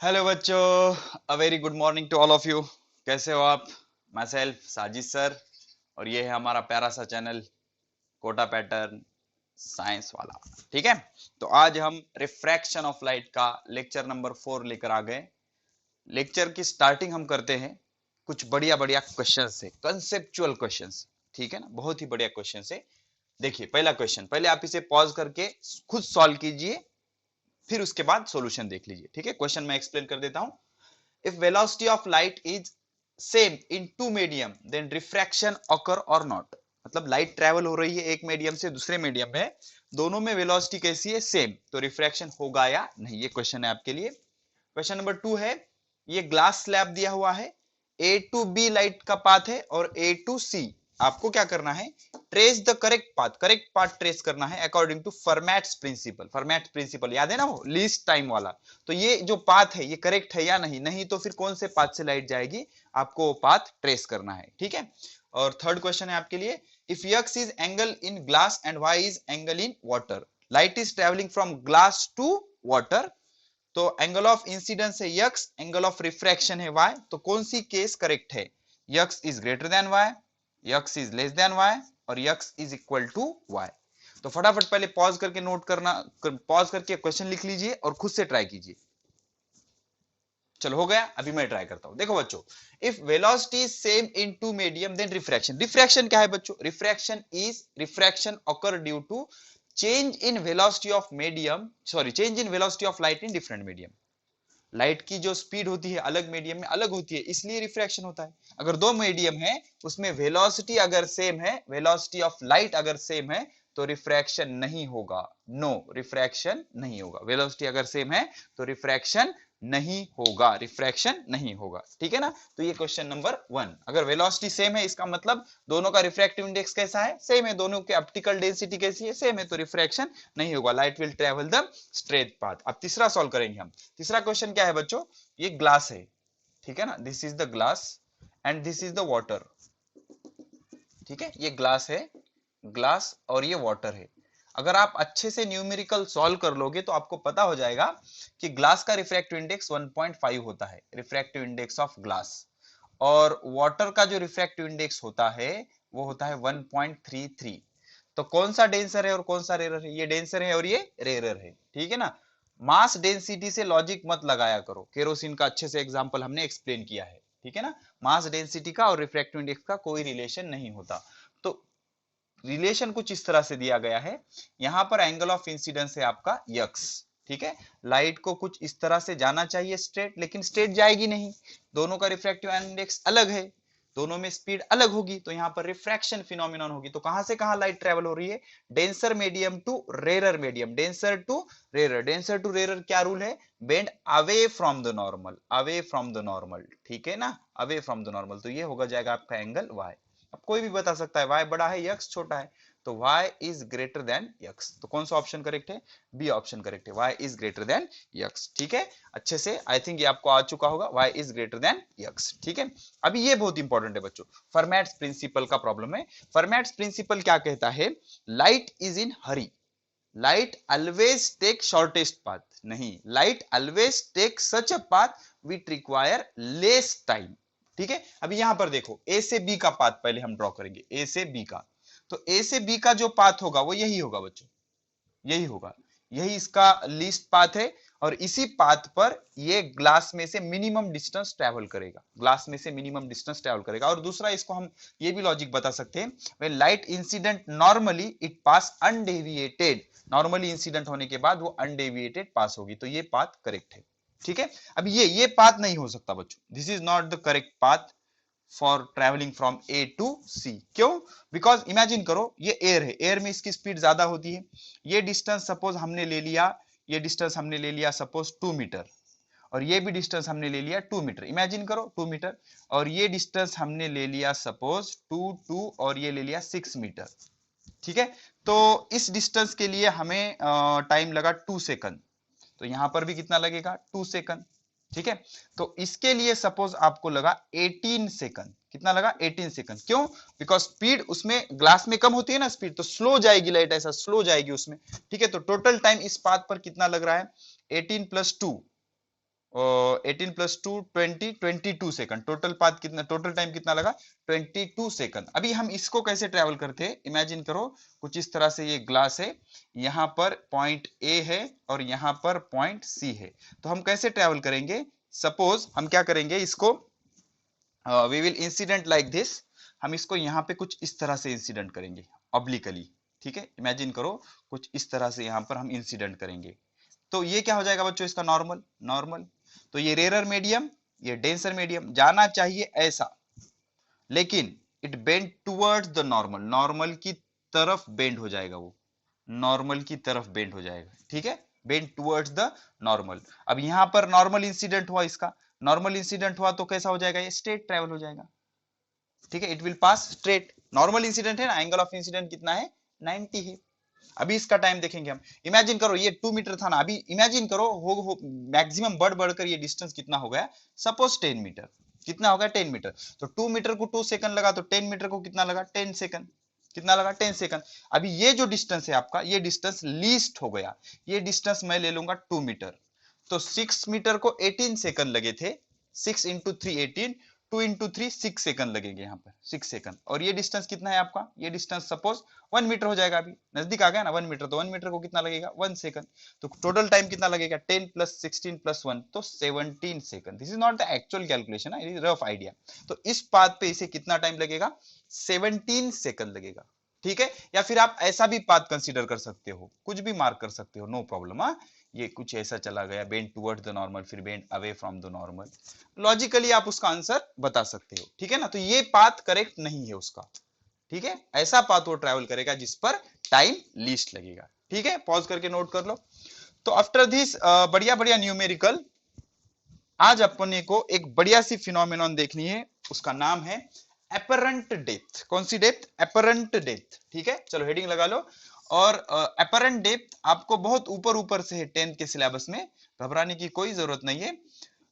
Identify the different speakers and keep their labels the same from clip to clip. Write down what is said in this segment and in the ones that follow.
Speaker 1: Hello बच्चों, a very good morning to all of you. कैसे हो आप? माई सेल्फ साजिद सर, और ये है हमारा प्यारा सा चैनल कोटा पैटर्न साइंस वाला। ठीक है, तो आज हम रिफ्रैक्शन ऑफ लाइट का लेक्चर नंबर 4 लेकर आ गए। लेक्चर की स्टार्टिंग हम करते हैं कुछ बढ़िया बढ़िया क्वेश्चन से, कंसेप्चुअल क्वेश्चन। ठीक है ना, बहुत ही बढ़िया क्वेश्चन से। देखिए पहला क्वेश्चन, पहले आप इसे पॉज करके खुद सॉल्व कीजिए, फिर उसके बाद सॉल्यूशन देख लीजिए। ठीक है, क्वेश्चन मैं एक्सप्लेन कर देता हूं। If velocity of light is same in two medium, then refraction occur or not। मतलब लाइट ट्रेवल हो रही है एक मीडियम से दूसरे मीडियम में, दोनों में वेलोसिटी कैसी है? सेम, तो रिफ्रैक्शन होगा या नहीं? ये क्वेश्चन है आपके लिए। क्वेश्चन नंबर 2 है, ये ग्लास स्लैब दिया हुआ है, ए टू बी लाइट का पाथ है और ए टू सी। आपको क्या करना है? Trace the correct path trace करना है अकॉर्डिंग टू फर्मैट्स प्रिंसिपल। फर्मैट्स प्रिंसिपल याद है ना, वो लीस्ट टाइम वाला। तो ये जो पाथ है ये करेक्ट है या नहीं? नहीं तो फिर कौन से पाथ से लाइट जाएगी, आपको वो पाथ ट्रेस करना है। ठीक है, और थर्ड क्वेश्चन है आपके लिए, if x is angle in glass and y is angle in water, light is travelling from glass to water, तो एंगल ऑफ इंसिडेंस है x, एंगल ऑफ रिफ्रैक्शन है y, तो कौन सी केस करेक्ट है? x is greater than y, x is less than y, और x is equal to y। तो फटाफट पहले पॉज करके नोट करना, पॉज करके क्वेश्चन लिख लीजिए और खुद से ट्राई कीजिए। चलो हो गया, अभी मैं ट्राई करता हूं। देखो बच्चों, if velocity is same in two medium then refraction. Refraction क्या है बच्चों? Refraction occur due to change in velocity of medium, sorry change in velocity of light in different medium. Light की जो स्पीड होती है अलग मीडियम में अलग होती है, इसलिए रिफ्रैक्शन होता है। अगर दो मीडियम है उसमें वेलोसिटी अगर सेम है, वेलोसिटी ऑफ लाइट अगर सेम है, तो रिफ्रैक्शन नहीं होगा। नो, रिफ्रैक्शन नहीं होगा। वेलोसिटी अगर सेम है तो रिफ्रैक्शन नहीं होगा, रिफ्रैक्शन नहीं होगा। ठीक है ना, तो ये क्वेश्चन नंबर 1। अगर वेलोसिटी सेम है इसका मतलब दोनों का रिफ्रैक्टिव इंडेक्स कैसा है? सेम है। दोनों की ऑप्टिकल डेंसिटी कैसी है? सेम है, तो रिफ्रैक्शन नहीं होगा। Light will travel the straight path. अब तीसरा सॉल्व करेंगे हम। तीसरा क्वेश्चन क्या है बच्चों? ये ग्लास है, ठीक है ना, this is the glass and this is the water. ठीक है, ये ग्लास है, ग्लास और ये वाटर है। अगर आप अच्छे से न्यूमेरिकल सॉल्व कर लोगे तो आपको पता हो जाएगा कि ग्लास का रिफ्रैक्टिव इंडेक्स 1.5 होता है, रिफ्रैक्टिव इंडेक्स ऑफ ग्लास, और वाटर का जो रिफ्रैक्टिव इंडेक्स होता है वो होता है 1.33। तो कौन सा डेंसर है और कौन सा रेरर है? ये डेंसर है और ये रेरर है। ठीक है ना, मास डेंसिटी से लॉजिक मत लगाया करो। केरोसिन का अच्छे से एग्जांपल हमने एक्सप्लेन किया है। ठीक है ना, मास डेंसिटी का और रिफ्रैक्टिव इंडेक्स का कोई रिलेशन नहीं होता। तो रिलेशन कुछ इस तरह से दिया गया है। यहां पर एंगल ऑफ इंसिडेंस है आपका यक्स। ठीक है, लाइट को कुछ इस तरह से जाना चाहिए स्ट्रेट, लेकिन स्ट्रेट जाएगी नहीं, दोनों का रिफ्रैक्टिव इंडेक्स अलग है, दोनों में स्पीड अलग होगी, तो यहां पर रिफ्रैक्शन फिनोमिनन होगी। तो कहां से कहां लाइट ट्रेवल हो रही है? Denser medium to rarer medium, denser to rarer. Denser to rarer क्या रूल है? Bend away from the normal, away from the normal. ठीक है ना, अवे फ्रॉम द नॉर्मल, तो ये होगा जाएगा आपका एंगल y। अब कोई भी बता सकता है y बड़ा है x छोटा है, तो y is greater then x। तो कौन सा ऑप्शन करेक्ट है? बी ऑप्शन करेक्ट है, y is greater then x। ठीक है, अच्छे से आई थिंक ये आपको आ चुका होगा, y is greater then x। ठीक है, अभी ये बहुत इंपॉर्टेंट है बच्चों, फर्मैट्स प्रिंसिपल का प्रॉब्लम है। फर्मैट्स प्रिंसिपल क्या कहता है? Light is in hurry, light always take shortest path. नहीं, light always take such a path which require less time. ठीक है, अभी यहां पर देखो, ए से बी का पाथ पहले हम ड्रॉ करेंगे, ए से बी का। तो ए से बी का जो पाथ होगा वो यही होगा बच्चों, यही होगा, यही इसका लीस्ट पाथ है। और इसी पाथ पर ये ग्लास में से मिनिमम डिस्टेंस ट्रेवल करेगा, ग्लास में से मिनिमम डिस्टेंस ट्रेवल करेगा। और दूसरा, इसको हम ये भी लॉजिक बता सकते हैं, when light incident normally it pass undeviated, normally incident होने के बाद वो अनडेविएटेड पास होगी, तो ये पाथ करेक्ट है। ठीक है, अब ये पाथ नहीं हो सकता बच्चों, this is not the correct path for travelling from A to C. क्यों? बिकॉज इमेजिन करो, ये एयर है, एयर में इसकी स्पीड ज्यादा होती है। ये डिस्टेंस सपोज हमने ले लिया, ये डिस्टेंस हमने ले लिया सपोज 2 मीटर, और ये भी डिस्टेंस हमने ले लिया 2 मीटर, इमेजिन करो 2 मीटर, और ये डिस्टेंस हमने ले लिया सपोज 2 और ये ले लिया 6 मीटर। ठीक है, तो इस डिस्टेंस के लिए हमें टाइम लगा 2 सेकंड, तो यहां पर भी कितना लगेगा? 2 सेकंड। ठीक है, तो इसके लिए सपोज आपको लगा 18 सेकंड। कितना लगा? 18 सेकंड। क्यों? बिकॉज स्पीड उसमें ग्लास में कम होती है ना स्पीड, तो स्लो जाएगी लाइट, ऐसा स्लो जाएगी उसमें। ठीक है, तो टोटल टाइम इस पाथ पर कितना लग रहा है? 18 + 2, 18 प्लस 2 20 22 सेकंड। टोटल पाथ कितना, टोटल टाइम कितना लगा 22 सेकंड। अभी हम इसको कैसे ट्रेवल करते हैं, इमेजिन करो कुछ इस तरह से ये ग्लास है, यहाँ पर पॉइंट ए है और यहाँ पर पॉइंट सी है। तो हम कैसे ट्रेवल करेंगे, सपोज हम क्या करेंगे, इसको we will incident like this. हम इसको यहाँ पे कुछ इस तरह से इंसिडेंट करेंगे ऑब्लिकली, ठीक है। इमेजिन करो कुछ इस तरह से यहाँ पर हम इंसिडेंट करेंगे, तो ये क्या हो जाएगा बच्चों, इसका नॉर्मल। नॉर्मल तो ये रेरर मीडियम, ये डेंसर मीडियम जाना चाहिए ऐसा, लेकिन it bend towards the normal, normal की तरफ बेंड हो जाएगा, वो नॉर्मल की तरफ बेंड हो जाएगा, ठीक है, बेंड टुवर्ड्स द नॉर्मल। अब यहां पर नॉर्मल इंसिडेंट हुआ, इसका नॉर्मल इंसिडेंट हुआ तो कैसा हो जाएगा, ये स्ट्रेट ट्रेवल हो जाएगा, ठीक है, it will pass straight. Normal incident है ना, एंगल ऑफ इंसिडेंट कितना है 90 है। अभी इसका टाइम देखेंगे हम, इमेजिन करो ये 2 मीटर था ना, अभी इमेजिन करो हो मैक्सिमम बढ़कर ये डिस्टेंस कितना हो गया, सपोज 10 मीटर, कितना हो गया 10 मीटर। तो 2 मीटर को 2 सेकंड लगा, तो 10 मीटर को कितना लगा 10 सेकंड, कितना लगा 10 सेकंड। अभी ये जो डिस्टेंस है आपका, ये डिस्टेंस लीस्ट हो गया, ये डिस्टेंस मैं ले लूंगा 2 मीटर। तो 6 मीटर को 18 सेकंड लगे थे, 6 इंटू 3 18, 2 इंटू 3 6 सेकंड लगेंगे यहाँ पर, 6 सेकंड। और ये डिस्टेंस कितना है आपका, ये डिस्टेंस सपोज 1 मीटर हो जाएगा, अभी नजदीक आ गया ना 1 मीटर, तो 1 मीटर को कितना लगेगा 1 सेकंड। तो टोटल टाइम कितना लगेगा 10 प्लस 16 प्लस 1, तो 17 second. This is not the actual calculation, it is rough idea. तो इस पाथ पे इसे कितना टाइम लगेगा 17 सेकंड लगेगा, ठीक है। या फिर आप ऐसा भी पाथ कंसीडर कर सकते हो, कुछ भी मार्क कर सकते हो, नो प्रॉब्लम। हाँ, ये कुछ ऐसा चला गया, बेंड टुवर्ड्स द नॉर्मल, फिर bend away from the normal, logically आप उसका आंसर बता सकते हो, ठीक है ना। तो ये पाथ करेक्ट नहीं है उसका, ठीक है, ऐसा पाथ वो ट्रैवल करेगा जिस पर टाइम लीस्ट लगेगा, ठीक है। पॉज करके नोट कर लो। तो आफ्टर दिस बढ़िया बढ़िया न्यूमेरिकल, आज अपने को एक बढ़िया सी फिनोमेनॉन देखनी है, उसका नाम है एपरेंट डेप्थ। कौन सी डेप्थ, एपरेंट डेप्थ, ठीक है। चलो हेडिंग लगा लो। और एपरेंट डेप्थ आपको बहुत ऊपर ऊपर से है 10th के सिलेबस में, घबराने की कोई जरूरत नहीं है।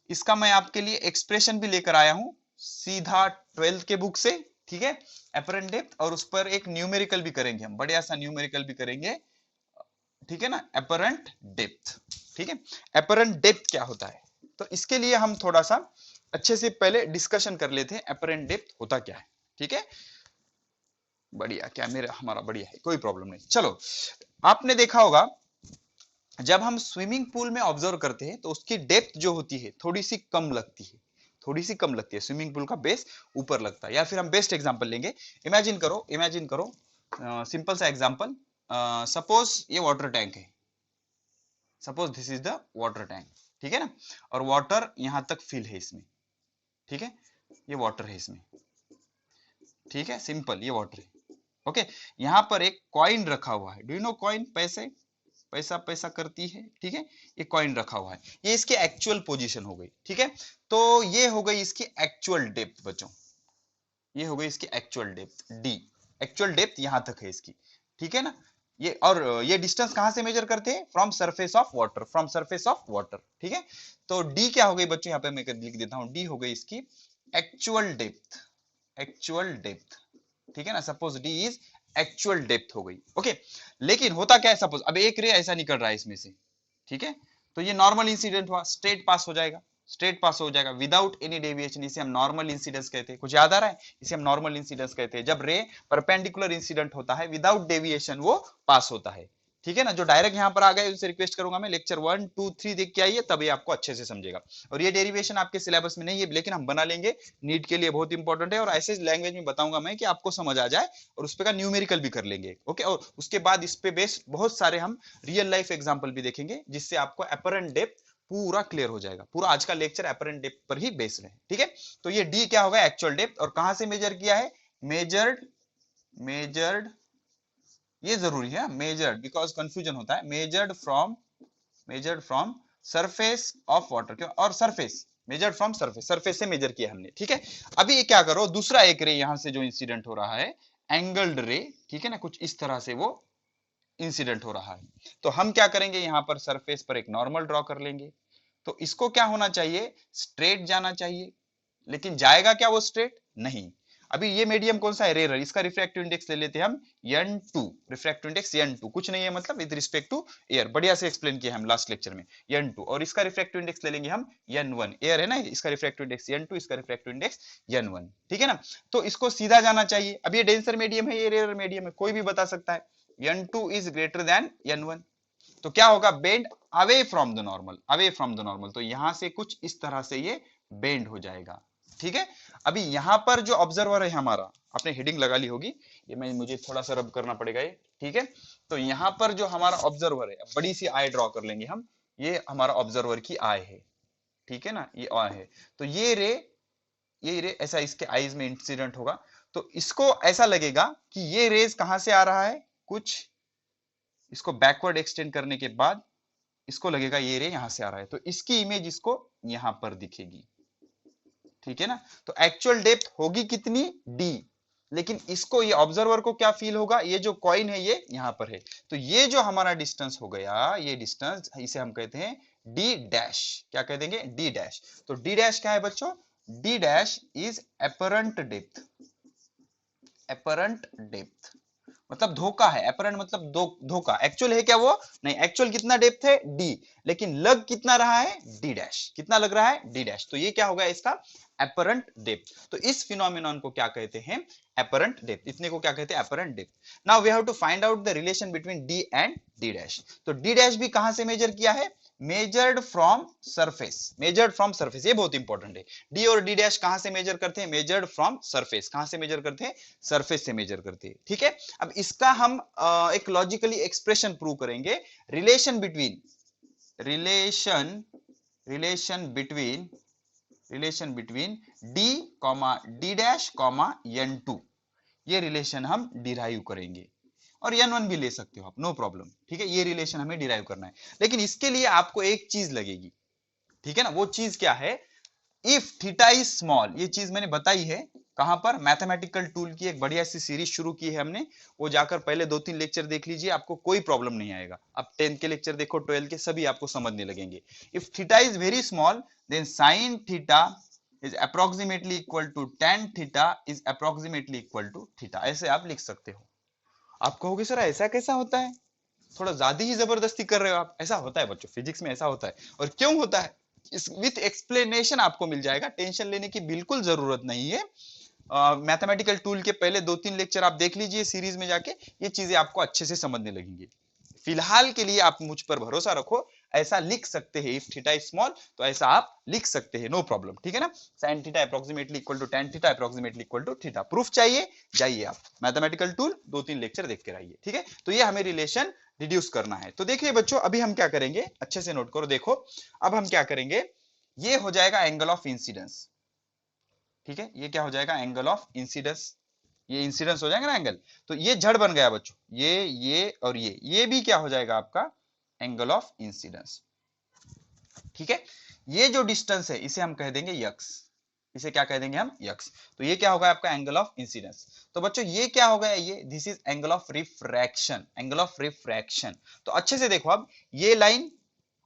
Speaker 1: इसका मैं आपके लिए एक्सप्रेशन भी लेकर आया हूं सीधा 12th के बुक से, ठीक है, एपरेंट डेप्थ। और उस पर एक न्यूमेरिकल भी करेंगे हम, बढ़िया सा न्यूमेरिकल भी करेंगे, ठीक है ना, एपरेंट डेप्थ, ठीक है। एपरेंट डेप्थ क्या होता है, तो इसके लिए हम थोड़ा सा अच्छे से पहले डिस्कशन कर लेते हैं, एपरेंट डेप्थ होता क्या है, ठीक है। बढ़िया, क्या मेरा हमारा बढ़िया है, कोई प्रॉब्लम नहीं। चलो, आपने देखा होगा जब हम स्विमिंग पूल में ऑब्जर्व करते हैं तो उसकी डेप्थ जो होती है थोड़ी सी कम लगती है, थोड़ी सी कम लगती है, स्विमिंग पूल का बेस ऊपर लगता है। या फिर हम बेस्ट एग्जांपल लेंगे, इमेजिन करो सिंपल सा एग्जांपल, सपोज ये वाटर टैंक है, suppose this is the water tank, ठीक है ना, और वाटर यहां तक फिल है इसमें, ठीक है, ये वाटर है इसमें, ठीक है, सिंपल ये वाटर है, ओके। यहां पर एक कॉइन रखा हुआ है, डू यू नो कॉइन, पैसे, पैसा पैसा करती है, ठीक है, ये कॉइन रखा हुआ है, ये इसकी एक्चुअल पोजीशन हो गई, ठीक है। तो ये हो गई इसकी एक्चुअल डेप्थ बच्चों, ये हो गई इसकी actual depth D, actual depth यहां तक है इसकी, ठीक है ना। ये और ये डिस्टेंस कहां से मेजर करते हैं, from surface of water, from surface of water, ठीक है। तो डी क्या हो गई बच्चों, यहां पे मैं लिख देता हूं, डी हो गई इसकी एक्चुअल डेप्थ, एक्चुअल डेप्थ, ठीक है ना। Suppose D is actual depth हो गई, ओके। लेकिन होता क्या है, सपोज अब एक रे ऐसा निकल रहा है इसमें से, ठीक है, तो ये नॉर्मल इंसिडेंट हुआ, स्ट्रेट पास हो जाएगा, स्ट्रेट पास हो जाएगा विदाउट एनी डेविएशन, इसे हम नॉर्मल इंसिडेंस कहते हैं। कुछ याद आ रहा है, इसे हम नॉर्मल इंसिडेंस कहते हैं, जब रे परपेंडिकुलर इंसिडेंट होता है विदाउट डेविएशन वो पास होता है, ठीक है ना। जो डायरेक्ट यहां पर आ गए उनसे रिक्वेस्ट करूंगा मैं लेक्चर 1 2 3 देख के आइए, तभी आपको अच्छे से समझेगा। और ये डेरिवेशन आपके सिलेबस में नहीं है, लेकिन हम बना लेंगे, नीट के लिए बहुत इंपॉर्टेंट है, और ऐसे लैंग्वेज में बताऊंगा मैं कि आपको समझ आ जाए, और उस पे का न्यूमेरिकल भी कर लेंगे, ओके। और उसके बाद इस पे बेस्ड बहुत सारे हम रियल लाइफ एग्जांपल भी देखेंगे, जिससे आपको एपरेंट डेप्थ पूरा क्लियर हो जाएगा। पूरा आज का लेक्चर एपरेंट डेप्थ पर ही बेस्ड है, ठीक है। तो ये डी क्या होगा, एक्चुअल डेप्थ, और कहां से मेजर किया है, मेजर्ड, मेजर्ड, ये जरूरी है, मेजर्ड, बिकॉज कंफ्यूजन होता है, measured from surface of water, क्यों, और surface, measured from surface, surface से मेजर किया हमने, ठीक है। अभी ये क्या करो, दूसरा एक रे यहां से जो इंसिडेंट हो रहा है, एंगल्ड रे, ठीक है ना, कुछ इस तरह से वो इंसिडेंट हो रहा है। तो हम क्या करेंगे, यहां पर सरफेस पर एक नॉर्मल ड्रॉ कर लेंगे। तो इसको क्या होना चाहिए, स्ट्रेट जाना चाहिए, लेकिन जाएगा क्या वो स्ट्रेट, नहीं। अभी ये मीडियम कौन सा है, रेयर, इसका रिफ्रैक्टिव इंडेक्स ले लेते हैं हम n2, रिफ्रैक्टिव इंडेक्स n2, कुछ नहीं है मतलब विद रिस्पेक्ट टू एयर, बढ़िया से एक्सप्लेन किया हम लास्ट लेक्चर में, n2, और इसका रिफ्रैक्टिव इंडेक्स ले लेंगे हम n1, एयर है ना, इसका रिफ्रैक्टिव इंडेक्स n2, इसका रिफ्रैक्टिव इंडेक्स n1, ठीक है ना। तो इसको सीधा जाना चाहिए, अब ये डेंसर मीडियम है, ये रेयर मीडियम है, कोई भी बता सकता है, n2 is greater then n1, तो क्या होगा, bend away from the normal, away from the normal, तो यहां से कुछ इस तरह से ये बेंड हो जाएगा, ठीक है। अभी यहां पर जो ऑब्जर्वर है हमारा, आपने हेडिंग लगा ली होगी, ये मुझे थोड़ा सा रब करना पड़ेगा ये, ठीक है। तो यहां पर जो हमारा ऑब्जर्वर है, बड़ी सी आई ड्रॉ कर लेंगे हम, ये हमारा ऑब्जर्वर की आई है, ठीक है ना, ये आई है, तो ये रे ऐसा इसके आईज में इंसिडेंट होगा, तो इसको ऐसा लगेगा कि ये रेज कहां से आ रहा है, कुछ इसको बैकवर्ड एक्सटेंड करने के बाद इसको लगेगा ये रे यहां से आ रहा है, तो इसकी इमेज इसको यहां पर दिखेगी, ठीक है ना। तो एक्चुअल डेप्थ होगी कितनी, डी, लेकिन इसको, ये ऑब्जर्वर को क्या फील होगा, ये जो कॉइन है ये यहां पर है, तो ये जो हमारा डिस्टेंस हो गया, ये डिस्टेंस, इसे हम कहते हैं डी डैश, क्या कह देंगे, डी डैश। तो डी डैश क्या है बच्चों, D dash is apparent depth, apparent depth मतलब धोखा है, एपरेंट मतलब धोखा, एक्चुअल है क्या वो नहीं, एक्चुअल कितना डेप्थ है डी, लेकिन लग कितना रहा है डी डैश, कितना लग रहा है डी डैश, तो ये क्या होगा इसका एपरेंट डेप्थ। तो इस फिनोमिनन को क्या कहते हैं, एपरेंट डेप्थ, इतने को क्या कहते हैं apparent depth. Now we have to find out the relation between D and D dash. तो डी डैश भी कहां से मेजर किया है, measured from surface, measured from surface, ये बहुत इंपॉर्टेंट है। डी और डी डैश कहां से मेजर करते हैं, मेजर्ड फ्रॉम सरफेस, कहां से मेजर करते हैं, सरफेस से मेजर करते हैं, ठीक है। अब इसका हम एक लॉजिकली एक्सप्रेशन प्रूव करेंगे, relation between, relation relation between D comma D dash comma n2, ये रिलेशन हम डिराइव करेंगे, और n1 भी ले सकते हो आप, नो प्रॉब्लम, ठीक है। ये रिलेशन हमें डिराइव करना है, लेकिन इसके लिए आपको एक चीज लगेगी, ठीक है ना, वो चीज क्या है, इफ थीटा इज स्मॉल, ये चीज मैंने बताई है कहां पर, मैथमेटिकल टूल की एक बढ़िया सी सीरीज शुरू की है हमने, वो जाकर पहले 2-3 लेक्चर देख लीजिए, आपको कोई प्रॉब्लम नहीं आएगा। अब 10th के लेक्चर देखो, 12th के, सभी आपको समझने लगेंगे। If theta is very small then sine theta is approximately equal to tan theta is approximately equal to theta, ऐसे आप लिख सकते हो। आप कहोगे सर ऐसा कैसा होता है, थोड़ा ज्यादा ही जबरदस्ती कर रहे हो आप, ऐसा होता है बच्चों, फिजिक्स में ऐसा होता है, और क्यों होता है इस विथ एक्सप्लेनेशन आपको मिल जाएगा, टेंशन लेने की बिल्कुल जरूरत नहीं है। मैथमेटिकल टूल के पहले 2-3 लेक्चर आप देख लीजिए सीरीज में जाके, ये चीजें आपको अच्छे से समझने लगेंगी। फिलहाल के लिए आप मुझ पर भरोसा रखो, ऐसा लिख सकते हैं, इफ थीटा इज स्मॉल तो ऐसा आप लिख सकते हैं, नो प्रॉब्लम, ठीक है ना। sin theta approximately equal to tan theta approximately equal to theta, proof चाहिए, जाइए आप मैथमेटिकल टूल 2-3 लेक्चर देख के रहिए, ठीक है। तो ये हमें रिलेशन रिड्यूस करना है। तो देखिए बच्चों, अभी हम क्या करेंगे, अच्छे से नोट करो, देखो अब हम क्या करेंगे, ये हो जाएगा एंगल ऑफ इंसिडेंस, ठीक है, ये क्या हो जाएगा, एंगल ऑफ इंसिडेंस, ये इंसिडेंस हो जाएगा ना एंगल, तो ये जड़ बन गया बच्चों, ये और ये भी क्या हो जाएगा आपका एंगल ऑफ इंसिडेंस, ठीक है। ये जो डिस्टेंस है इसे हम कह देंगे यक्स, इसे क्या कह देंगे हम, यक्स। तो ये क्या होगा आपका एंगल ऑफ इंसिडेंस। तो बच्चों ये क्या हो गया, ये this is angle of refraction, angle of refraction. तो अच्छे से देखो, अब ये लाइन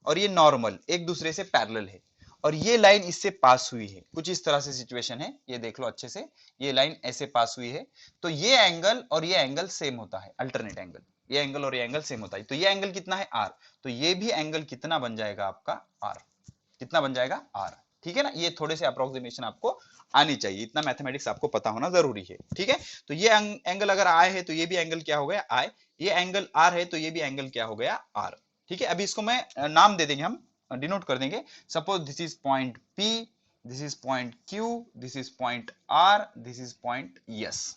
Speaker 1: और ये नॉर्मल एक दूसरे से पैरेलल है, और ये लाइन इससे पास हुई है, कुछ इस तरह से सिचुएशन है, ये देख लो अच्छे से, ये लाइन ऐसे पास हुई है, तो ये एंगल और ये एंगल सेम होता है, अल्टरनेट एंगल, ये एंगल और ये एंगल सेम होता है, तो ये एंगल कितना है आर, तो ये भी एंगल कितना बन जाएगा आपका आर, कितना बन जाएगा आर, ठीक है ना। ये थोड़े से अप्रोक्सीमेशन आपको आनी चाहिए, इतना मैथमेटिक्स आपको पता होना जरूरी है, ठीक है। तो ये एंगल अगर आई है तो ये भी एंगल क्या हो गया आई, ये एंगल आर है तो ये भी एंगल क्या हो गया आर, ठीक है। अभी इसको मैं नाम दे देंगे, हम डिनोट कर देंगे, suppose this is point P, this is point Q, this is point R, this is point S,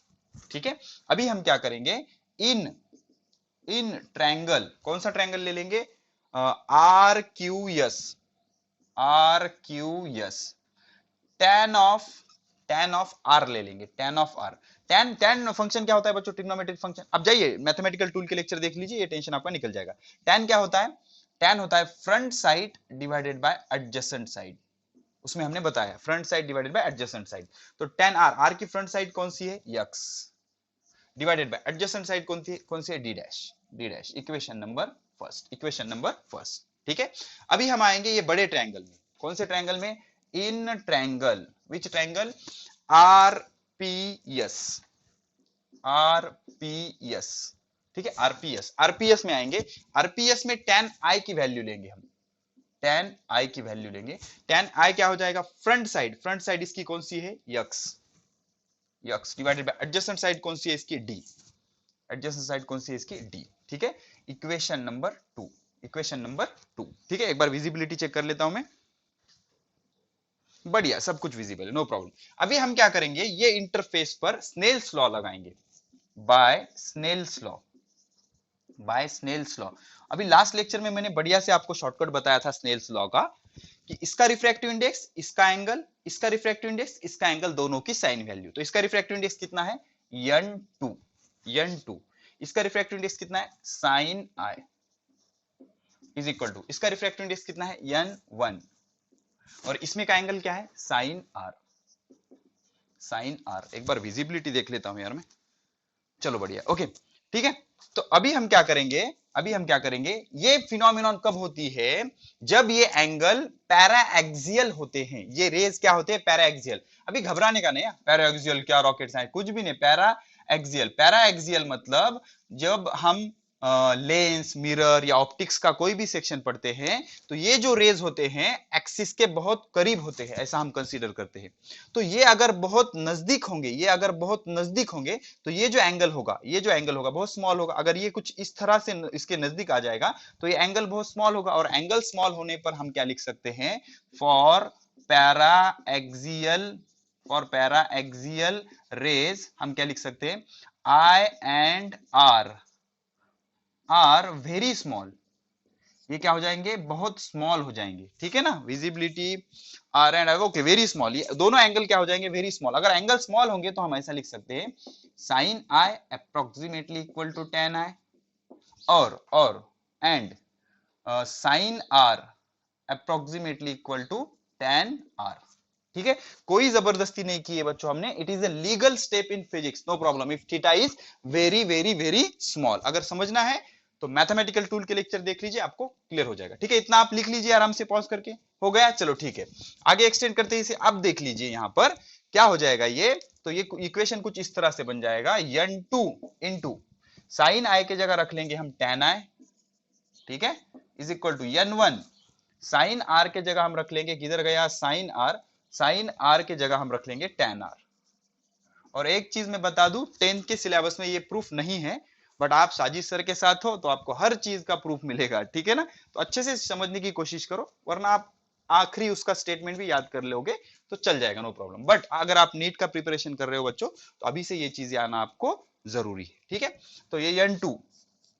Speaker 1: ठीक है। अभी हम क्या करेंगे, इन ट्रायंगल, कौन सा ट्रायंगल ले लेंगे, R Q S, R Q S, tan of R ले लेंगे, tan of R, tan function क्या होता है बच्चों, ट्रिग्नोमेट्रिक फंक्शन। अब जाइए मैथमेटिकल टूल के लेक्चर देख लीजिए, ये टेंशन आपका निकल जाएगा। tan क्या होता है, tan होता है front side divided by adjacent side, उसमें हमने बताया front side divided by adjacent side. तो tan r, r की फ्रंट साइड कौन सी है x, divided bye adjacent side कौन सी है d dash, d dash, equation number first, ठीक है। अभी हम आएंगे ये बड़े ट्रायंगल में, कौन से ट्रायंगल में, in triangle, which triangle, R RPS, RPS, ठीक है, आरपीएस, आरपीएस में आएंगे। आरपीएस में tan i की वैल्यू लेंगे हम, tan i की वैल्यू लेंगे। tan i क्या हो जाएगा, फ्रंट साइड, फ्रंट साइड इसकी कौन सी है, x, x divided by adjacent side कौन सी है इसकी, डी, एडजेसेंट साइड कौन सी है इसकी, डी, ठीक है। इक्वेशन नंबर 2, इक्वेशन नंबर 2, ठीक है। एक बार विजिबिलिटी चेक कर लेता हूं मैं, बढ़िया, सब कुछ विजिबल है, नो प्रॉब्लम। अभी हम क्या करेंगे, ये इंटरफेस पर स्नेल्स लॉ लगाएंगे, by Snell's law, by Snell's law. अभी लास्ट लेक्चर में मैंने बढ़िया से आपको शॉर्टकट बताया था स्नेल्स लॉ का, कि इसका रिफ्रैक्टिव इंडेक्स, इसका एंगल, इसका रिफ्रैक्टिव इंडेक्स, इसका एंगल, दोनों की साइन वैल्यू। तो इसका रिफ्रैक्टिव इंडेक्स कितना है, n2, n2, इसका रिफ्रैक्टिव इंडेक्स कितना है, sine i is equal to, इसका रिफ्रैक्टिव इंडेक्स कितना है, n1, और इसमें का एंगल क्या है, साइन r, साइन r। एक बार विजिबिलिटी देख लेता हूं यार मैं, चलो बढ़िया, ओके, ठीक है। तो अभी हम क्या करेंगे, अभी हम क्या करेंगे, ये फिनोमिनॉन कब होती है, जब ये एंगल पैराएक्सियल होते हैं, ये रेज क्या होते हैं, पैराएक्सियल। अभी घबराने का नहीं है, पैराएक्सियल क्या रॉकेट साइंस, कुछ भी नहीं, पैराएक्सियल, पैराएक्सियल मतलब जब हम लेंस, मिरर या ऑप्टिक्स का कोई भी सेक्शन पढ़ते हैं, तो ये जो रेज होते हैं एक्सिस के बहुत करीब होते हैं, ऐसा हम कंसीडर करते हैं। तो ये अगर बहुत नजदीक होंगे, ये अगर बहुत नजदीक होंगे, तो ये जो एंगल होगा, ये जो एंगल होगा बहुत स्मॉल होगा। अगर ये कुछ इस तरह से इसके नजदीक आ जाएगा, तो ये एंगल बहुत स्मॉल होगा, और एंगल स्मॉल होने पर हम क्या लिख सकते हैं, for paraxial, for paraxial rays हम क्या लिख सकते हैं, i and r are very small, ये क्या हो जाएंगे, बहुत स्मॉल हो जाएंगे, ठीक है ना। Visibility r and okay, very small, ये दोनों एंगल क्या हो जाएंगे, वेरी स्मॉल। अगर एंगल स्मॉल होंगे तो हम ऐसा लिख सकते हैं, sine i approximately equal to tan i, और and sine r approximately equal to tan r, ठीक है। कोई जबरदस्ती नहीं की है बच्चों हमने, it is a legal step in physics, no problem if theta is very very very small. अगर समझना है तो मैथमेटिकल टूल के लेक्चर देख लीजिए, आपको क्लियर हो जाएगा, ठीक है। इतना आप लिख लीजिए आराम से पॉज करके, हो गया, चलो ठीक है। आगे एक्सटेंड करते हैं इसे, अब देख लीजिए यहां पर क्या हो जाएगा ये, तो ये इक्वेशन कुछ इस तरह से बन जाएगा, n2 इंटू साइन आई के जगह रख लेंगे हम tan i, ठीक है, is equal to n1, sine R के जगह हम रख लेंगे, किधर गया साइन आर, साइन आर के जगह हम रख लेंगे tan r। और एक चीज मैं बता दूं, 10th के सिलेबस में ये प्रूफ नहीं है, बट आप साजिद सर के साथ हो तो आपको हर चीज का प्रूफ मिलेगा, ठीक है ना। तो अच्छे से समझने की कोशिश करो, वरना आप आखिरी उसका स्टेटमेंट भी याद कर लोगे तो चल जाएगा, नो प्रॉब्लम। बट अगर आप नीट का प्रिपरेशन कर रहे हो बच्चों, तो अभी से ये चीजें आना आपको जरूरी है, ठीक है। तो ये n2,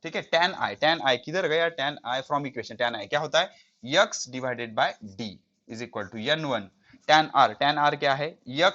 Speaker 1: ठीक है, tan i किधर गया, tan i from equation, tan i क्या होता है, x divided by d is equal to n1, tan r क्या है, x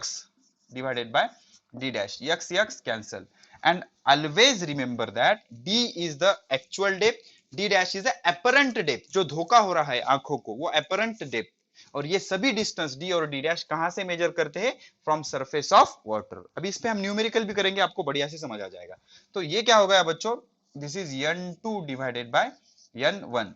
Speaker 1: divided by d dash, x cancel, and always remember that d is the actual depth, d dash is the apparent depth, जो धोखा हो रहा है आंखों को वो apparent depth। और ये सभी डिस्टेंस d और d डैश कहां से मेजर करते हैं, फ्रॉम सरफेस ऑफ वाटर। अभी इस पे हम न्यूमेरिकल भी करेंगे, आपको बढ़िया से समझ आ जाएगा। तो ये क्या हो गया बच्चों, this is n2 divided by n1,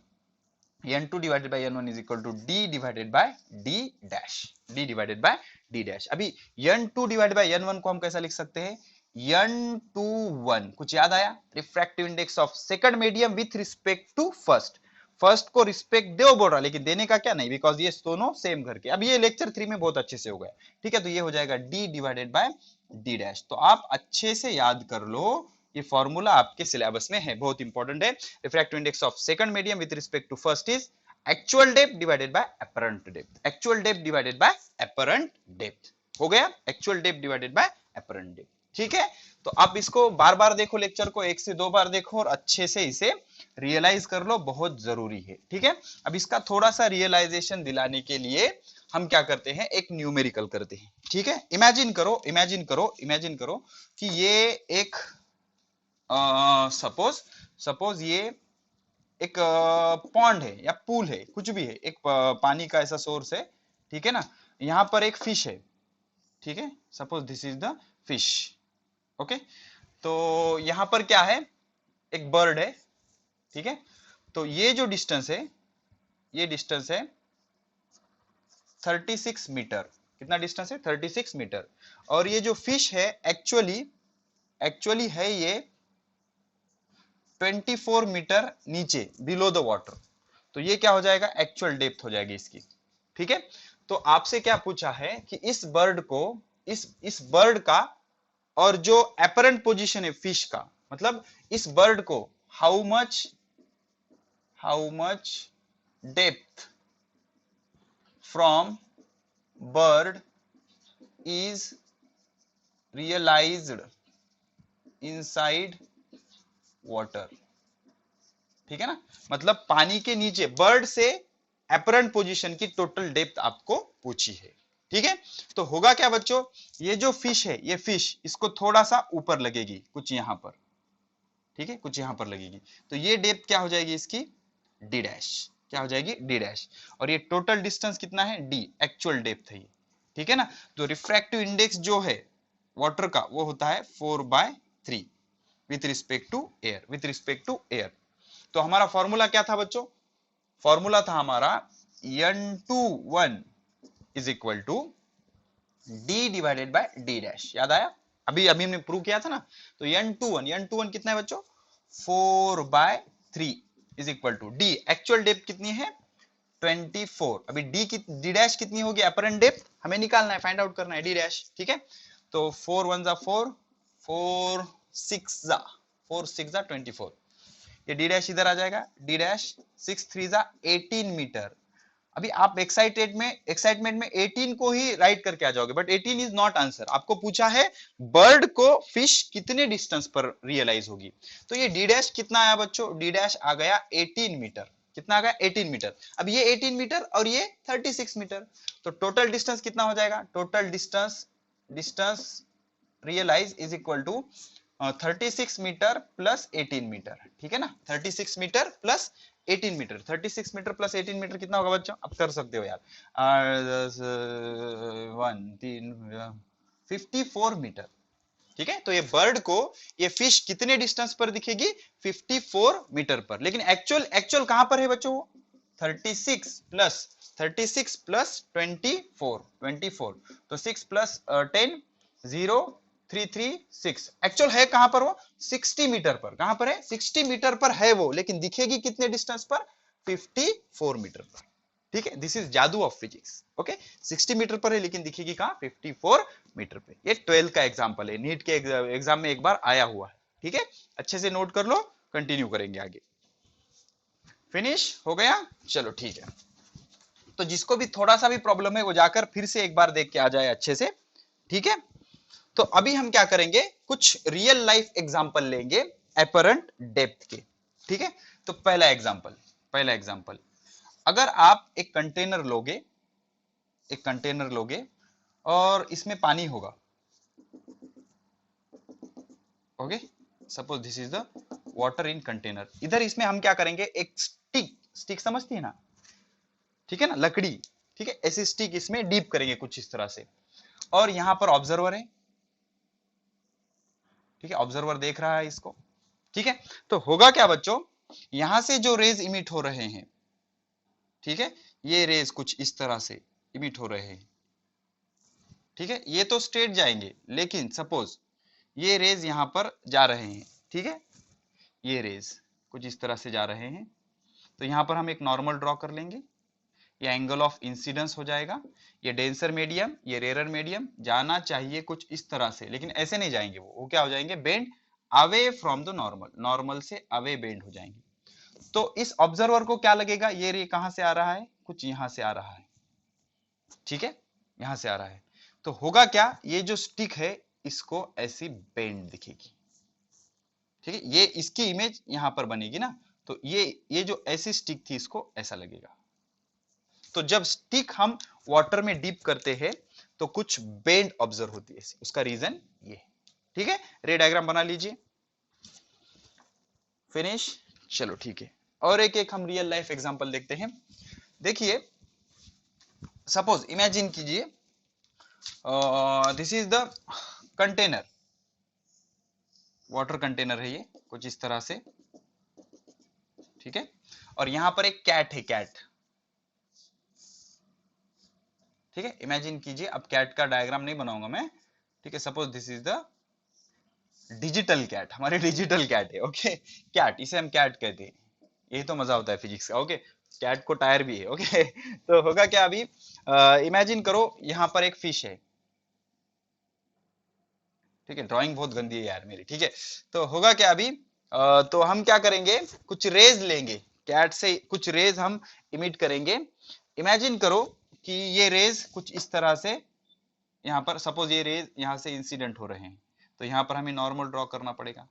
Speaker 1: n2 divided by n1 is equal to d divided by d dash, d divided by d dash. अभी n2 डिवाइडेड बाय n1 को हम कैसा लिख सकते हैं, n21, कुछ याद आया, refractive index of second medium with respect to first. First को रिस्पेक्ट दो बोल रहा, लेकिन देने का क्या नहीं, बिकॉज ये दोनों सेम घर के। अब ये लेक्चर 3 में बहुत अच्छे से हो गया, ठीक है। तो ये हो जाएगा d divided by d dash. तो आप अच्छे से याद कर लो, ये फॉर्मूला आपके सिलेबस में है, बहुत इंपॉर्टेंट है। Refractive index of second medium with respect to first is actual depth divided by apparent depth, actual depth divided by apparent depth, हो गया, actual depth divided by apparent depth, ठीक है। तो आप इसको बार बार देखो, लेक्चर को 1 से 2 बार देखो, और अच्छे से इसे रियलाइज कर लो, बहुत जरूरी है, ठीक है। अब इसका थोड़ा सा रियलाइजेशन दिलाने के लिए हम क्या करते हैं, एक न्यूमेरिकल करते हैं, ठीक है। इमेजिन करो, इमेजिन करो, इमेजिन करो कि ये एक सपोज ये एक पॉन्ड है या पूल है, कुछ भी है, एक पानी का ऐसा सोर्स है, ठीक है ना। यहां पर एक फिश है, ठीक है, suppose this is the fish, okay. तो यहां पर क्या है, एक बर्ड है, ठीक है। तो ये जो डिस्टेंस है, ये डिस्टेंस है 36 मीटर, कितना डिस्टेंस है 36 मीटर। और ये जो फिश है एक्चुअली है ये 24 मीटर नीचे बिलो द वाटर। तो ये क्या हो जाएगा, एक्चुअल डेप्थ हो जाएगी इसकी। ठीक है, तो आपसे क्या पूछा है कि इस बर्ड को, इस बर्ड का और जो एपरेंट पोजीशन है फिश का, मतलब इस बर्ड को how much depth from bird is realized inside water. ठीक है ना, मतलब पानी के नीचे बर्ड से एपरेंट पोजीशन की टोटल डेप्थ आपको पूछी है। ठीक है, तो होगा क्या बच्चों, ये जो फिश है, ये फिश इसको थोड़ा सा ऊपर लगेगी, कुछ यहां पर। ठीक है, कुछ यहां पर लगेगी, तो ये डेप्थ क्या हो जाएगी इसकी, डी डैश। क्या हो जाएगी, डी डैश। और ये टोटल डिस्टेंस कितना है, डी, एक्चुअल डेप्थ है ये। ठीक है ना, तो रिफ्रैक्टिव इंडेक्स जो है वाटर का वो होता है 4/3 विथ रिस्पेक्ट टू एयर। तो हमारा फॉर्मूला क्या था बच्चों, फॉर्मूला था हमारा n21 is equal to d divided by d dash. याद आया, अभी अभी हमने प्रूव किया था ना। तो n21 कितना है बच्चों, 4/3 is equal to d, actual depth कितनी है 24। अभी d डैश कितनी होगी, अपरेंट डेप्थ हमें निकालना है, फाइंड आउट करना है d डैश। ठीक है, तो 4 1 जा 4, 4 6 जा 24, ये डी डैश इधर आ जाएगा, डी डैश 6 3 जा 18 मीटर। अभी आप एक्साइटमेंट में 18 को ही राइट करके आ जाओगे, बट 18 इज नॉट आंसर। आपको पूछा है बर्ड को फिश कितने डिस्टेंस पर रियलाइज होगी। तो ये डी डैश कितना आया बच्चों, डी डैश आ गया 18 मीटर। कितना आ गया 18 मीटर। अब ये 18 मीटर और ये 36 मीटर, तो टोटल डिस्टेंस कितना हो जाएगा, total distance realise is equal to 36 metre plus 18 metre. ठीक है ना, 36 metre plus 18 metre, 36 metre plus 18 metre कितना होगा बच्चों, आप कर सकते हो यार, 54 मीटर। ठीक है, तो ये बर्ड को, ये फिश कितने डिस्टेंस पर दिखेगी, 54 मीटर पर। लेकिन एक्चुअल कहां पर है बच्चों, वो 36 प्लस 24, तो 6 प्लस 10 0 3 3 6, एक्चुअल है कहां पर वो, 60 मीटर पर। कहां पर है, 60 मीटर पर है वो, लेकिन दिखेगी कितने डिस्टेंस पर, 54 मीटर पर। ठीक है, दिस इज जादू ऑफ फिजिक्स। ओके, 60 मीटर पर है लेकिन दिखेगी कहां, 54 मीटर पे। ये 12 का एग्जांपल है, नीट के एग्जाम में एक बार आया हुआ है। ठीक है, अच्छे से नोट कर लो, कंटिन्यू करेंगे आगे। फिनिश हो गया, चलो ठीक है। तो जिसको भी थोड़ा सा भी प्रॉब्लम है वो जाकर फिर से एक बार देख के आ जाए अच्छे से। ठीक है, तो अभी हम क्या करेंगे, कुछ रियल लाइफ एग्जांपल लेंगे एपरेंट डेप्थ के। ठीक है, तो पहला एग्जांपल, अगर आप एक कंटेनर लोगे और इसमें पानी होगा। Okay, suppose this is the water in container. इधर इसमें हम क्या करेंगे, एक स्टिक समझती है ना, ठीक है ना, लकड़ी। ठीक है, ऐसी स्टिक इसमें डीप करेंगे कुछ इस तरह से, और यहां पर ऑब्जर्वर है। ठीक है, ऑब्जर्वर देख रहा है इसको। ठीक है, तो होगा क्या बच्चों, यहां से जो रेज इमिट हो रहे हैं, ठीक है, ये रेज कुछ इस तरह से इमिट हो रहे हैं। ठीक है, ये तो स्ट्रेट जाएंगे, लेकिन सपोज ये रेज यहां पर जा रहे हैं। ठीक है, ये रेज कुछ इस तरह से जा रहे हैं, तो यहां पर हम एक नॉर्मल ड्रॉ कर लेंगे। ये एंगल ऑफ इंसिडेंस हो जाएगा। ये डेंसर मीडियम, ये रेयर मीडियम जाना चाहिए कुछ इस तरह से, लेकिन ऐसे नहीं जाएंगे, वो क्या हो जाएंगे, bend away from the normal से अवे बेंड हो जाएंगे। तो इस ऑब्जर्वर को क्या लगेगा, ये रे कहां से आ रहा है, कुछ यहां से आ रहा है। ठीक है, यहां से आ रहा है, तो होगा क्या, ये जो स्टिक है इसको ऐसी बेंड दिखेगी। ठीक है, ये इसकी इमेज यहां पर बनेगी ना, तो ये जो ऐसी स्टिक थी इसको ऐसा लगेगा। तो जब स्टिक हम वाटर में डीप करते हैं तो कुछ बेंड ऑब्जर्व होती है, उसका रीजन ये। ठीक है, रे डायग्राम बना लीजिए। फिनिश, चलो ठीक है, और एक हम रियल लाइफ एग्जांपल देखते हैं। देखिए, सपोज इमेजिन कीजिए, this is the container, water container है ये कुछ इस तरह से। ठीक है, और यहां पर एक कैट है, कैट। ठीक है, इमेजिन कीजिए, अब कैट का डायग्राम नहीं बनाऊंगा मैं, ठीक है, suppose this is the digital cat, हमारे डिजिटल कैट है, ओके, कैट, इसे हम कैट कहते हैं, यही तो मजा होता है फिजिक्स का, ओके, कैट को टायर भी है, ओके तो होगा क्या अभी, इमेजिन करो यहाँ पर एक फिश है, ठीक है, ड्राइंग बहुत गंदी है यार मेरी, ठीक है, तो होगा क्या अभी, तो हम क्या करेंगे, कुछ रेज लेंगे, कैट से कुछ रेज हम इमिट करेंगे, इमेजिन करो कि ये रेज कुछ इस तरह से, यहाँ पर सपोज ये रेज यहाँ से इंसिडेंट हो रहे हैं, तो यहाँ पर हमें नॉर्मल ड्रॉ करना पड़ेगा,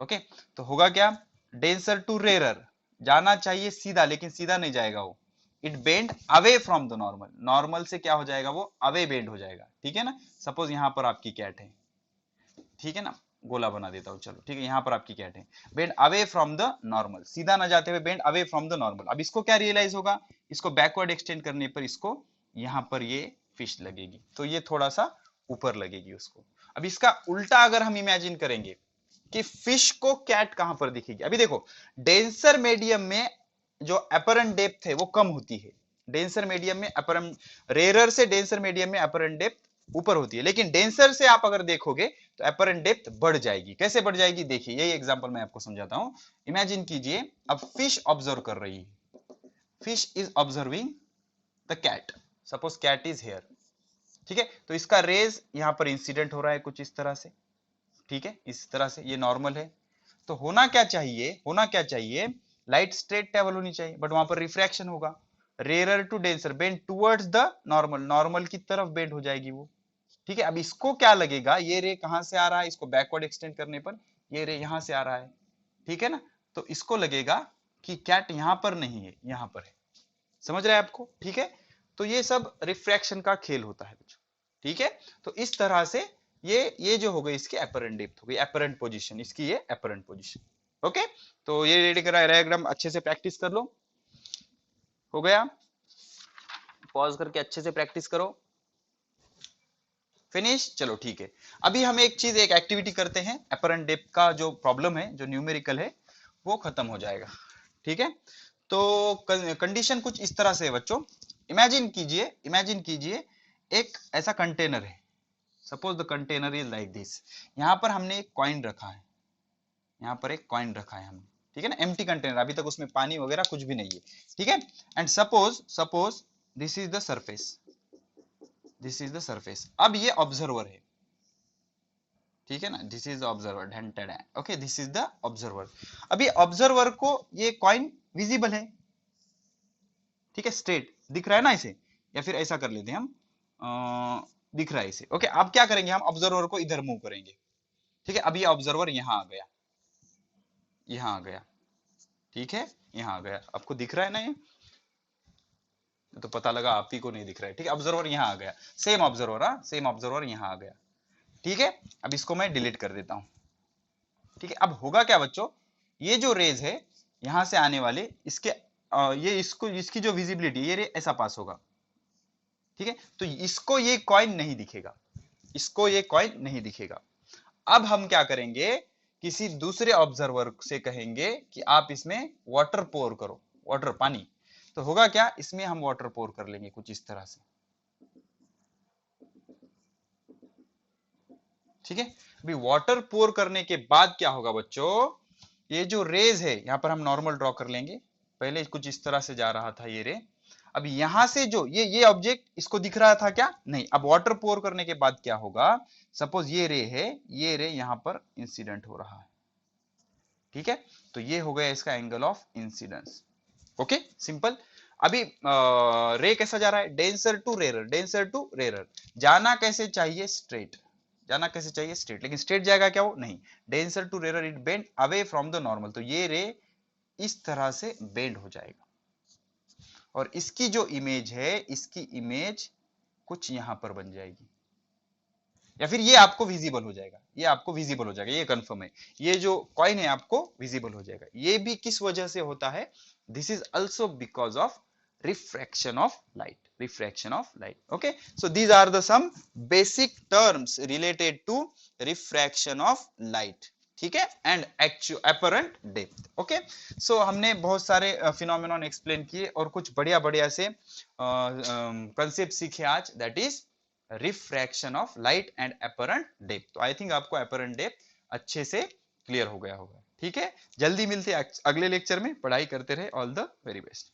Speaker 1: ओके, तो होगा क्या, डेंसर टू रेरर, जाना चाहिए सीधा, लेकिन सीधा नहीं जाएगा वो, it bend away from the normal, normal से क्या हो जाएगा, वो अवे बेंड हो जाएगा, ठीक है ना, सपोज यहाँ पर आपकी कैट है, ठीक है ना, गोला बना देता हूँ, चलो ठीक है, यहाँ पर आपकी कैट है, bend away from the normal, सीधा ना जाते हुए bend away from the normal, अब इसको क्या रियलाइज होगा, इसको बैकवर्ड एक्सटेंड करने पर इसको यहाँ पर ये फिश लगेगी, तो ये थोड़ा सा ऊपर लगेगी उसको, अब इसका उल्टा अगर हम इमेजिन करेंगे कि फिश को कैट कहां पर दिखेगी, अभी देखो, डेंसर मीडियम में जो अपरेंट डेप्थ है वो कम होती है, डेंसर मीडियम में अपरेंट, रेरर से डेंसर मीडियम में अपरेंट डेप्थ ऊपर होती है, लेकिन डेंसर से आप अगर देखोगे तो अपरेंट डेप्थ बढ़ जाएगी, कैसे बढ़ जाएगी, देखिए यही एग्जांपल मैं आपको समझाता हूं, इमेजिन कीजिए, अब फिश ऑब्जर्व कर रही है, fish is observing the cat, suppose cat is here, ठीक है, तो इसका रेज यहां पर इंसिडेंट हो रहा है कुछ इस तरह से, ठीक है, इस तरह से, ये नॉर्मल है, तो होना क्या चाहिए, होना क्या चाहिए, लाइट स्ट्रेट ट्रेवल होनी चाहिए, बट वहां पर रिफ्रैक्शन होगा, rarer to denser, bend towards the normal, normal की तरफ बेंड हो जाएगी वो, ठीक है, अब इसको क्या लगेगा, ये रे कहां से आ रहा है, इसको बैकवर्ड एक्सटेंड करने पर ये रे यहां से आ रहा है, ठीक है ना, तो इसको लगेगा कि कैट यहां पर नहीं है, यहां पर है, समझ रहे हैं आपको, ठीक है, तो ये सब रिफ्रैक्शन का खेल होता है बच्चों, ठीक है, तो इस तरह से ये जो हो गई इसकी अपरेंट डेप्थ हो गई, अपरेंट पोजीशन, इसकी ये अपरेंट पोजीशन, ओके, तो ये डायग्राम अच्छे से प्रैक्टिस कर लो, हो गया, पॉज करके अच्छे से प्रैक्टिस करो, फिनिश, चलो ठीक है, अभी हम एक चीज, एक एक्टिविटी करते हैं, अपरेंट डेप्थ का जो प्रॉब्लम है, जो न्यूमेरिकल है, वो खत्म हो जाएगा, ठीक है, तो कंडीशन कुछ इस तरह से है बच्चों, इमेजिन कीजिए, इमेजिन कीजिए, एक ऐसा कंटेनर है, suppose the container is like this, यहां पर हमने एक कॉइन रखा है, यहाँ पर एक कॉइन रखा है हमने, ठीक है ना, एम्प्टी कंटेनर, अभी तक उसमें पानी वगैरह कुछ भी नहीं है, ठीक है, and suppose suppose this is the surface, this is the surface, अब ये ऑब्जर्वर है, ठीक है ना, this is observer, okay, this is the observer, अभी ऑब्जर्वर को ये कॉइन विजिबल है, ठीक है, स्ट्रेट दिख रहा है ना इसे, या फिर ऐसा कर लेते हैं हम, दिख रहा है इसे, ओके, अब क्या करेंगे, हम ऑब्जर्वर को इधर मूव करेंगे, ठीक है, अब ये ऑब्जर्वर यहाँ आ गया, यहाँ आ गया, ठीक है, यहाँ आ गया, आपको दिख रहा है ना ये, तो पता लगा आप ही को नहीं दिख रहा है, ठीक है, ऑब्जर्वर यहाँ आ गया, सेम ऑब्जर्वर, हाँ, सेम ऑब्जर्वर यहाँ आ गया, ठीक है, अब इसको मैं डिलीट कर देता हूं, ठीक है, अब होगा क्या बच्चों, ये जो रेज है यहां से आने वाले, इसके ये इसको, इसकी जो विजिबिलिटी, ये रे ऐसा पास होगा, ठीक है, तो इसको ये कॉइन नहीं दिखेगा, इसको ये कॉइन नहीं दिखेगा, अब हम क्या करेंगे, किसी दूसरे ऑब्जर्वर से कहेंगे कि आप इसमें वाटर पोर करो, वाटर, पानी, तो होगा क्या, इसमें हम वाटर पोर कर लेंगे कुछ इस तरह से, ठीक है, अभी वाटर पोर करने के बाद क्या होगा बच्चों, ये जो रेज है, यहां पर हम नॉर्मल ड्रॉ कर लेंगे, पहले कुछ इस तरह से जा रहा था ये रे, अब यहां से जो ये ऑब्जेक्ट इसको दिख रहा था क्या, नहीं, अब वाटर पोर करने के बाद क्या होगा, सपोज ये रे है, ये रे यहां पर इंसिडेंट हो रहा है, ठीक है, तो ये हो गया इसका angle of incidence, okay, simple, अभी रे कैसा जा रहा है, denser to rarer, denser to rarer, जाना कैसे चाहिए, स्ट्रेट, जाना कैसे चाहिए, स्ट्रेट, लेकिन स्ट्रेट जाएगा क्या, वो नहीं, denser to rarer, it bend away from the normal, तो ये रे इस तरह से बेंड हो जाएगा, और इसकी जो इमेज है, इसकी इमेज कुछ यहां पर बन जाएगी, या फिर ये आपको विजिबल हो जाएगा, ये आपको विजिबल हो जाएगा, ये कंफर्म है, ये जो कॉइन है आपको विजिबल हो जाएगा, ये भी किस वजह से होता है, this is also because of refraction of light, refraction of light, okay, so these are the some basic terms related to refraction of light, ठीक है, एंड अपरेंट डेप्थ। ओके, सो हमने बहुत सारे फिनोमेनॉन एक्सप्लेन किए और कुछ बढ़िया बढ़िया से कंसेप्ट सीखे आज, that is refraction of light and apparent depth. तो आई थिंक आपको अपरेंट डेप्थ अच्छे से क्लियर हो गया होगा। ठीक है, जल्दी मिलते हैं अगले लेक्चर में, पढ़ाई करते रहे, ऑल द वेरी बेस्ट।